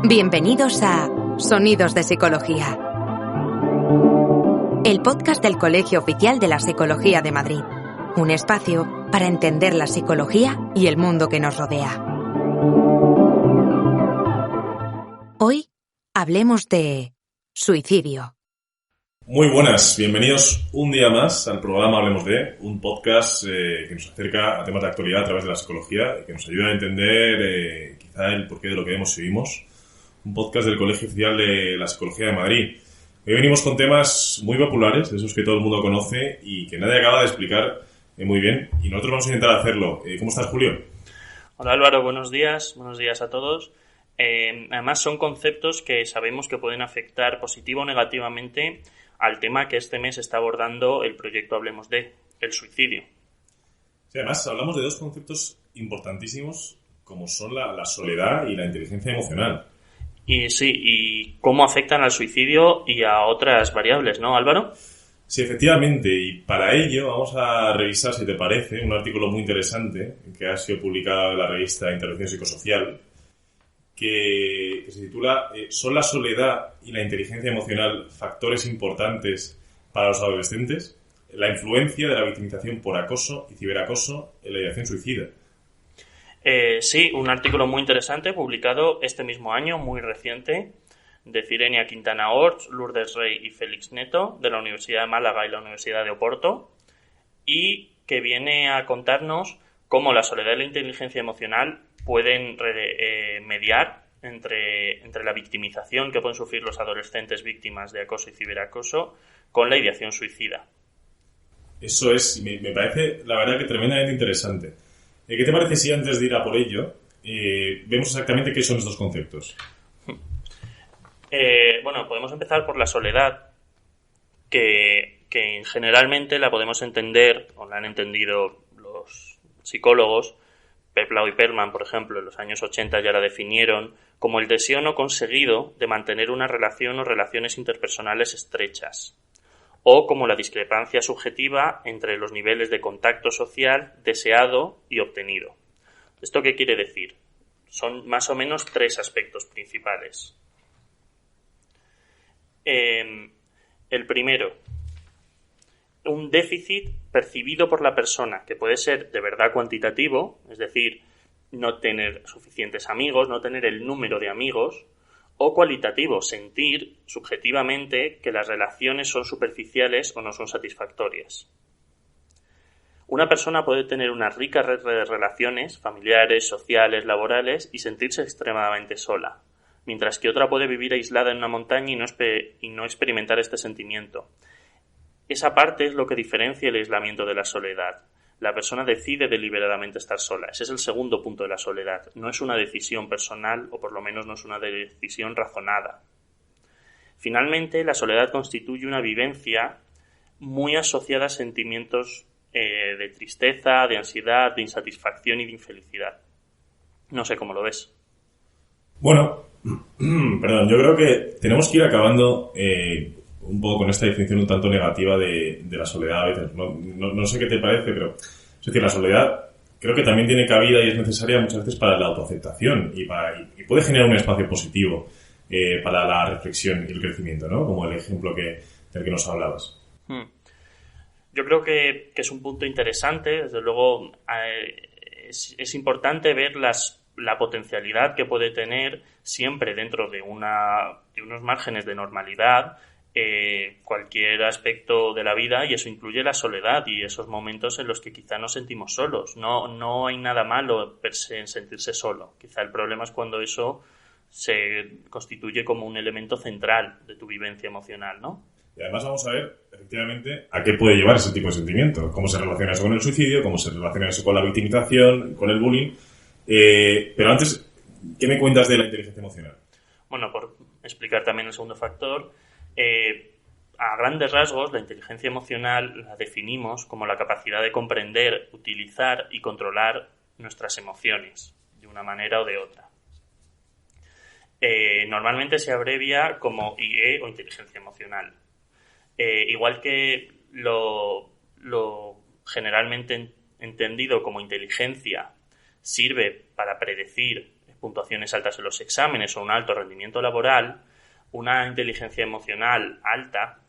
Bienvenidos a Sonidos de Psicología, el podcast del Colegio Oficial de la Psicología de Madrid. Un espacio para entender la psicología y el mundo que nos rodea. Hoy hablemos de suicidio. Muy buenas, bienvenidos un día más al programa Hablemos de, un podcast que nos acerca a temas de actualidad a través de la psicología y que nos ayuda a entender quizá el porqué de lo que vemos y vivimos. Un podcast del Colegio Oficial de la Psicología de Madrid. Hoy venimos con temas muy populares, de esos que todo el mundo conoce y que nadie acaba de explicar muy bien, y nosotros vamos a intentar hacerlo. ¿Cómo estás, Julio? Hola, Álvaro, buenos días a todos. Además son conceptos que sabemos que pueden afectar positiva o negativamente al tema que este mes está abordando el proyecto Hablemos de, el suicidio. Sí, además hablamos de dos conceptos importantísimos como son la soledad y la inteligencia emocional. Y sí, y cómo afectan al suicidio y a otras variables, ¿no, Álvaro? Sí, efectivamente, y para ello vamos a revisar, si te parece, un artículo muy interesante que ha sido publicado en la revista Intervención Psicosocial, que se titula ¿Son la soledad y la inteligencia emocional factores importantes para los adolescentes? La influencia de la victimización por acoso y ciberacoso en la ideación suicida. Sí, un artículo muy interesante publicado este mismo año, muy reciente, de Cirenia Quintana Orts, Lourdes Rey y Félix Neto, de la Universidad de Málaga y la Universidad de Oporto, y que viene a contarnos cómo la soledad y la inteligencia emocional pueden mediar entre la victimización que pueden sufrir los adolescentes víctimas de acoso y ciberacoso con la ideación suicida. Eso es, me parece, la verdad, que tremendamente interesante. ¿Qué te parece si antes de ir a por ello vemos exactamente qué son estos conceptos? Bueno, podemos empezar por la soledad, que generalmente la podemos entender, o la han entendido los psicólogos. Peplau y Perlman, por ejemplo, en los años 80 ya la definieron como el deseo no conseguido de mantener una relación o relaciones interpersonales estrechas, o como la discrepancia subjetiva entre los niveles de contacto social deseado y obtenido. ¿Esto qué quiere decir? Son más o menos tres aspectos principales. El primero, un déficit percibido por la persona, que puede ser de verdad cuantitativo, es decir, no tener suficientes amigos, no tener el número de amigos, o cualitativo, sentir subjetivamente que las relaciones son superficiales o no son satisfactorias. Una persona puede tener una rica red de relaciones familiares, sociales, laborales y sentirse extremadamente sola, mientras que otra puede vivir aislada en una montaña y no experimentar este sentimiento. Esa parte es lo que diferencia el aislamiento de la soledad. La persona decide deliberadamente estar sola. Ese es el segundo punto de la soledad. No es una decisión personal, o por lo menos no es una decisión razonada. Finalmente, la soledad constituye una vivencia muy asociada a sentimientos de tristeza, de ansiedad, de insatisfacción y de infelicidad. No sé cómo lo ves. Bueno, perdón, yo creo que tenemos que ir acabando un poco con esta definición un tanto negativa de la soledad a veces. No sé qué te parece, pero es decir, la soledad creo que también tiene cabida y es necesaria muchas veces para la autoaceptación y puede generar un espacio positivo para la reflexión y el crecimiento, ¿no? Como el ejemplo del que nos hablabas. Yo creo que es un punto interesante. Desde luego es importante ver la potencialidad que puede tener siempre dentro de unos márgenes de normalidad cualquier aspecto de la vida, y eso incluye la soledad y esos momentos en los que quizá nos sentimos solos. No hay nada malo per se en sentirse solo. Quizá el problema es cuando eso se constituye como un elemento central de tu vivencia emocional, ¿no? Y además vamos a ver, efectivamente, a qué puede llevar ese tipo de sentimiento, cómo se relaciona eso con el suicidio, cómo se relaciona eso con la victimización, con el bullying. Pero antes, ¿qué me cuentas de la inteligencia emocional? Bueno, por explicar también el segundo factor, a grandes rasgos, la inteligencia emocional la definimos como la capacidad de comprender, utilizar y controlar nuestras emociones de una manera o de otra. Normalmente se abrevia como IE o inteligencia emocional. Igual que lo generalmente entendido como inteligencia sirve para predecir puntuaciones altas en los exámenes o un alto rendimiento laboral, una inteligencia emocional alta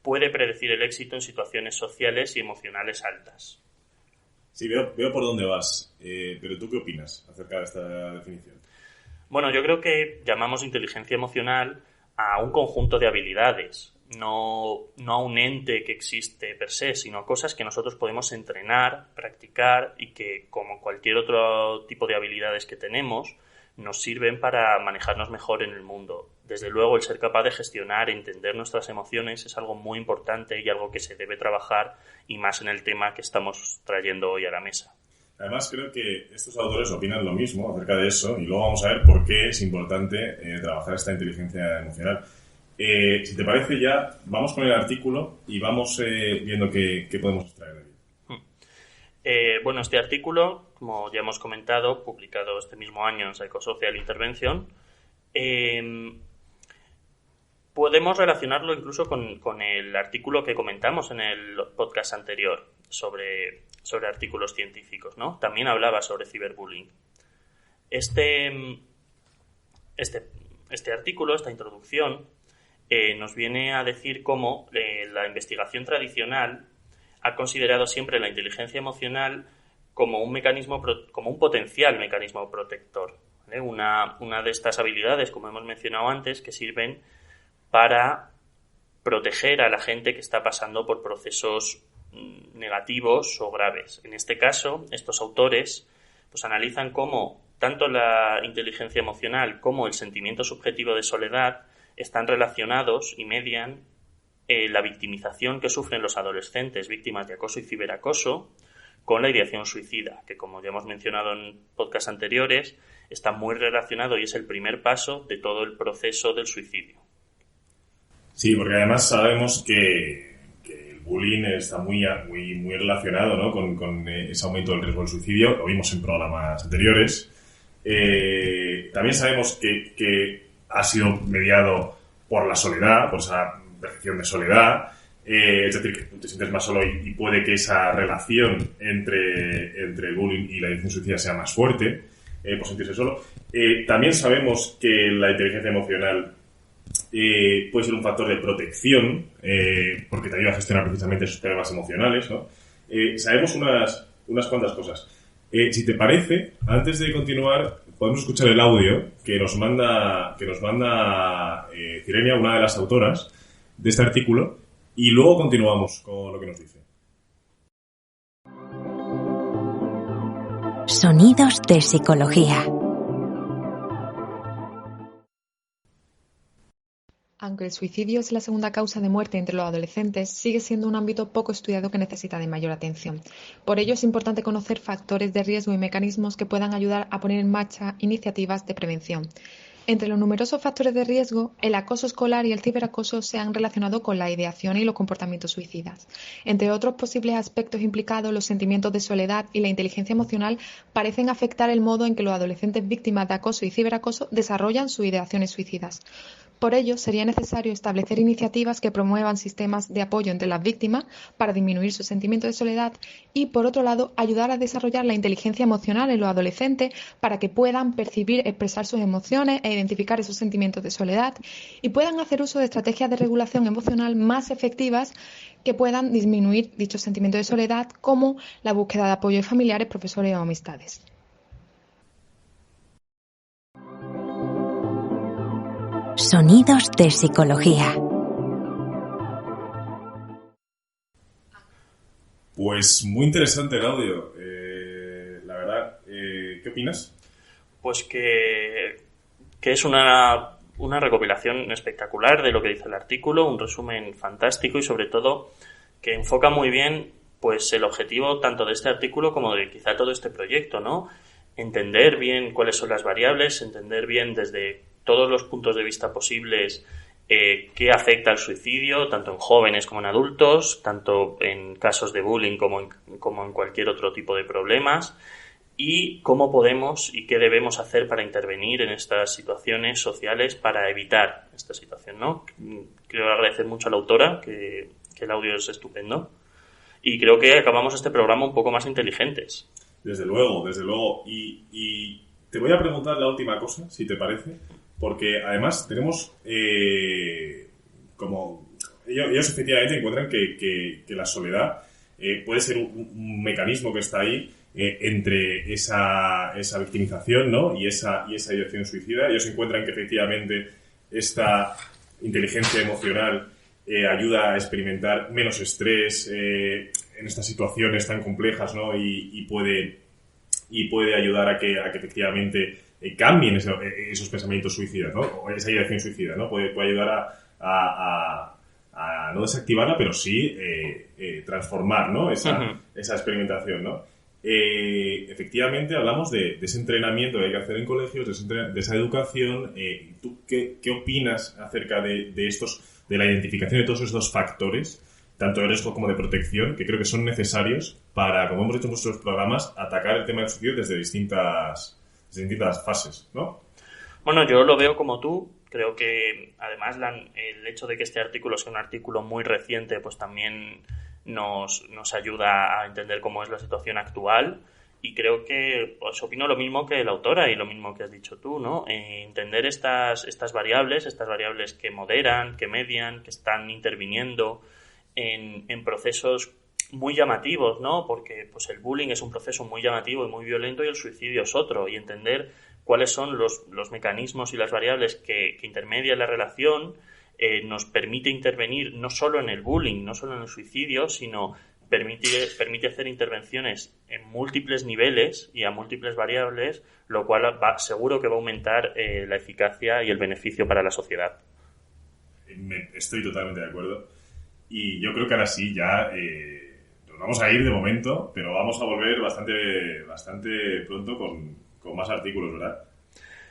puede predecir el éxito en situaciones sociales y emocionales altas. Sí, veo por dónde vas, pero ¿tú qué opinas acerca de esta definición? Bueno, yo creo que llamamos inteligencia emocional a un conjunto de habilidades, no a un ente que existe per se, sino a cosas que nosotros podemos entrenar, practicar y que, como cualquier otro tipo de habilidades que tenemos, nos sirven para manejarnos mejor en el mundo. Desde luego, el ser capaz de gestionar e entender nuestras emociones es algo muy importante y algo que se debe trabajar, y más en el tema que estamos trayendo hoy a la mesa. Además, creo que estos autores opinan lo mismo acerca de eso, y luego vamos a ver por qué es importante trabajar esta inteligencia emocional. Si te parece, ya vamos con el artículo y vamos viendo qué podemos extraer de él. Bueno, este artículo, como ya hemos comentado, publicado este mismo año en Psychosocial Intervention, podemos relacionarlo incluso con el artículo que comentamos en el podcast anterior sobre artículos científicos, ¿no? También hablaba sobre ciberbullying. Este artículo, esta introducción, nos viene a decir cómo la investigación tradicional ha considerado siempre la inteligencia emocional como un potencial mecanismo protector, ¿vale? Una de estas habilidades, como hemos mencionado antes, que sirven para proteger a la gente que está pasando por procesos negativos o graves. En este caso, estos autores pues analizan cómo tanto la inteligencia emocional como el sentimiento subjetivo de soledad están relacionados y median la victimización que sufren los adolescentes víctimas de acoso y ciberacoso con la ideación suicida, que, como ya hemos mencionado en podcasts anteriores, está muy relacionado y es el primer paso de todo el proceso del suicidio. Sí, porque además sabemos que el bullying está muy relacionado, ¿no? con ese aumento del riesgo del suicidio. Lo vimos en programas anteriores. También sabemos que ha sido mediado por la soledad, por esa percepción de soledad. Es decir, que tú te sientes más solo y puede que esa relación entre el bullying y la ideación suicida sea más fuerte, por sentirse solo. También sabemos que la inteligencia emocional puede ser un factor de protección, porque te ayuda a gestionar precisamente esos problemas emocionales, ¿no? Sabemos unas cuantas cosas. Si te parece, antes de continuar, podemos escuchar el audio que nos manda Cirenia, una de las autoras de este artículo, y luego continuamos con lo que nos dice. Sonidos de psicología. Aunque el suicidio es la segunda causa de muerte entre los adolescentes, sigue siendo un ámbito poco estudiado que necesita de mayor atención. Por ello es importante conocer factores de riesgo y mecanismos que puedan ayudar a poner en marcha iniciativas de prevención. Entre los numerosos factores de riesgo, el acoso escolar y el ciberacoso se han relacionado con la ideación y los comportamientos suicidas. Entre otros posibles aspectos implicados, los sentimientos de soledad y la inteligencia emocional parecen afectar el modo en que los adolescentes víctimas de acoso y ciberacoso desarrollan sus ideaciones suicidas. Por ello, sería necesario establecer iniciativas que promuevan sistemas de apoyo entre las víctimas para disminuir su sentimiento de soledad y, por otro lado, ayudar a desarrollar la inteligencia emocional en los adolescentes para que puedan percibir, expresar sus emociones e identificar esos sentimientos de soledad y puedan hacer uso de estrategias de regulación emocional más efectivas que puedan disminuir dichos sentimientos de soledad, como la búsqueda de apoyo de familiares, profesores o amistades. Sonidos de psicología. Pues muy interesante el audio, la verdad. ¿Qué opinas? Pues que es una recopilación espectacular de lo que dice el artículo, un resumen fantástico y sobre todo que enfoca muy bien pues el objetivo tanto de este artículo como de quizá todo este proyecto, ¿no? Entender bien cuáles son las variables, entender bien desde todos los puntos de vista posibles qué afecta al suicidio, tanto en jóvenes como en adultos, tanto en casos de bullying como en cualquier otro tipo de problemas, y cómo podemos y qué debemos hacer para intervenir en estas situaciones sociales para evitar esta situación, ¿no? Quiero agradecer mucho a la autora, que el audio es estupendo, y creo que acabamos este programa un poco más inteligentes. Desde luego. Y te voy a preguntar la última cosa, si te parece, porque además tenemos como... Ellos efectivamente encuentran que la soledad puede ser un mecanismo que está ahí entre esa victimización, ¿no? y esa ideación suicida. Ellos encuentran que efectivamente esta inteligencia emocional ayuda a experimentar menos estrés en estas situaciones tan complejas, ¿no? y puede ayudar a que efectivamente cambien esos pensamientos suicidas, ¿no? O esa ideación suicida, ¿no? Puede ayudar a no desactivarla, pero sí transformar, ¿no? esa experimentación, ¿no? Efectivamente hablamos de ese entrenamiento que hay que hacer en colegios, de esa educación. ¿Tú qué opinas acerca de la identificación de todos estos factores, tanto de riesgo como de protección, que creo que son necesarios para, como hemos hecho en nuestros programas, atacar el tema del suicidio desde distintas fases, ¿no? Bueno, yo lo veo como tú. Creo que además el hecho de que este artículo sea un artículo muy reciente, pues también nos ayuda a entender cómo es la situación actual, y creo que pues opino lo mismo que la autora y lo mismo que has dicho tú, ¿no? Entender estas variables que moderan, que median, que están interviniendo en procesos muy llamativos, ¿no? Porque pues el bullying es un proceso muy llamativo y muy violento, y el suicidio es otro, y entender cuáles son los mecanismos y las variables que intermedian la relación nos permite intervenir no solo en el bullying, no solo en el suicidio, sino permite hacer intervenciones en múltiples niveles y a múltiples variables, lo cual seguro que va a aumentar la eficacia y el beneficio para la sociedad. Estoy totalmente de acuerdo. Y yo creo que ahora sí, ya nos vamos a ir de momento, pero vamos a volver bastante pronto con más artículos, ¿verdad?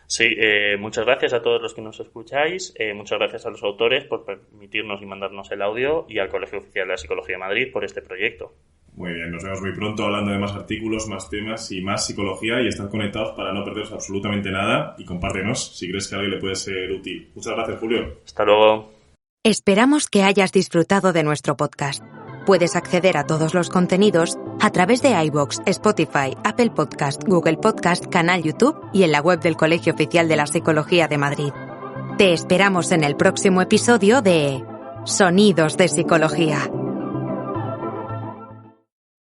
Sí, muchas gracias a todos los que nos escucháis, muchas gracias a los autores por permitirnos y mandarnos el audio, y al Colegio Oficial de la Psicología de Madrid por este proyecto. Muy bien, nos vemos muy pronto hablando de más artículos, más temas y más psicología, y estad conectados para no perderos absolutamente nada, y compártenos si crees que a alguien le puede ser útil. Muchas gracias, Julio. Hasta luego. Esperamos que hayas disfrutado de nuestro podcast. Puedes acceder a todos los contenidos a través de iVoox, Spotify, Apple Podcast, Google Podcast, canal YouTube y en la web del Colegio Oficial de la Psicología de Madrid. Te esperamos en el próximo episodio de Sonidos de Psicología.